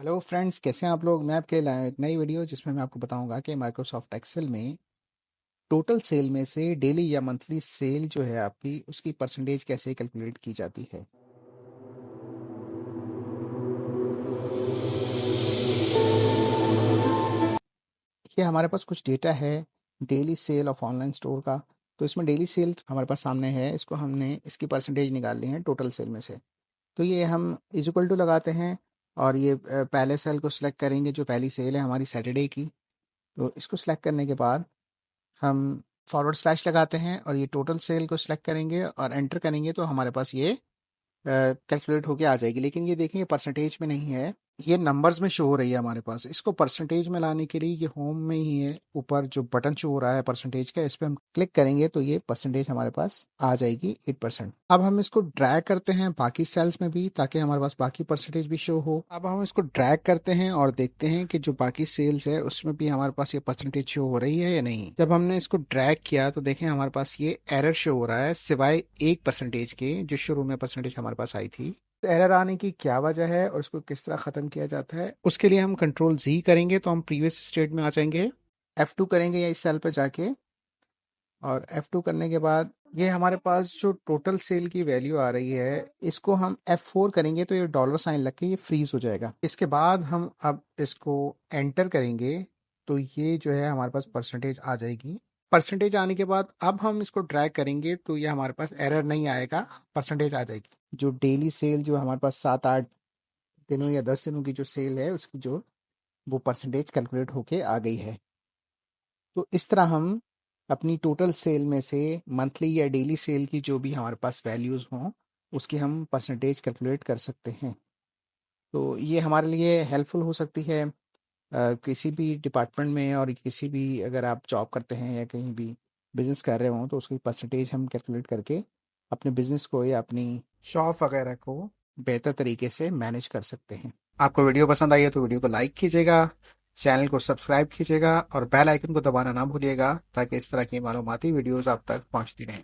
Hello friends, कैसे हैं आप लोग। मैं आपके लिए लाया हूं एक नई वीडियो जिसमें मैं आपको बताऊंगा कि माइक्रोसॉफ्ट एक्सेल में टोटल सेल में से डेली या मंथली सेल जो है आपकी उसकी परसेंटेज कैसे कैलकुलेट की जाती है। ये हमारे पास कुछ डेटा है daily cell of online store का। तो इसमें डेली सेल्स हमारे पास सामने है, इसको हमने इसकी परसेंटेज निकाल ली है टोटल सेल में से। तो ये हम इज इक्वल टू लगाते हैं और ये पहले सेल को सिलेक्ट करेंगे जो पहली सेल है हमारी सैटरडे की। तो इसको सिलेक्ट करने के बाद हम फॉरवर्ड स्लैश लगाते हैं और ये टोटल सेल को सिलेक्ट करेंगे और एंटर करेंगे तो हमारे पास ये कैलकुलेट होके आ जाएगी। लेकिन ये देखें, ये परसेंटेज में नहीं है, ये नंबर्स में शो हो रही है हमारे पास। इसको परसेंटेज में लाने के लिए ये होम में ही है, ऊपर जो बटन शो हो रहा है परसेंटेज का, इस पर हम क्लिक करेंगे तो ये परसेंटेज हमारे पास आ जाएगी 8%। अब हम इसको ड्रैग करते हैं बाकी सेल्स में भी ताकि हमारे पास बाकी परसेंटेज भी शो हो। अब हम इसको ड्रैग करते हैं और देखते हैं कि जो बाकी सेल्स है उसमें भी हमारे पास ये परसेंटेज शो हो रही है या नहीं। जब हमने इसको ड्रैग किया तो देखें हमारे पास ये एरर शो हो रहा है सिवाय 1% के, जो शुरू में परसेंटेज हमारे पास आई थी। एरर आने की क्या वजह है और उसको किस तरह ख़त्म किया जाता है, उसके लिए हम कंट्रोल Z करेंगे तो हम प्रीवियस स्टेट में आ जाएंगे। F2 करेंगे या इस सेल पे जाके, और F2 करने के बाद ये हमारे पास जो टोटल सेल की वैल्यू आ रही है इसको हम F4 करेंगे तो ये डॉलर साइन लग के ये फ्रीज हो जाएगा। इसके बाद हम अब इसको एंटर करेंगे तो ये जो है हमारे पास परसेंटेज आ जाएगी। परसेंटेज आने के बाद अब हम इसको ड्रैग करेंगे तो ये हमारे पास एरर नहीं आएगा, परसेंटेज आ जाएगी। जो डेली सेल जो हमारे पास 7-8 दिनों या 10 दिनों की जो सेल है उसकी जो वो परसेंटेज कैलकुलेट होके आ गई है। तो इस तरह हम अपनी टोटल सेल में से मंथली या डेली सेल की जो भी हमारे पास वैल्यूज़ हों उसकी हम परसेंटेज कैलकुलेट कर सकते हैं। तो ये हमारे लिए हेल्पफुल हो सकती है किसी भी डिपार्टमेंट में, और किसी भी अगर आप जॉब करते हैं या कहीं भी बिजनेस कर रहे हो तो उसकी परसेंटेज हम कैलकुलेट करके अपने बिजनेस को या अपनी शॉप वगैरह को बेहतर तरीके से मैनेज कर सकते हैं। आपको वीडियो पसंद आई है तो वीडियो को लाइक कीजिएगा, चैनल को सब्सक्राइब कीजिएगा और बेल आइकन को दबाना ना भूलिएगा ताकि इस तरह की मालूमाती वीडियोस आप तक पहुंचती रहें।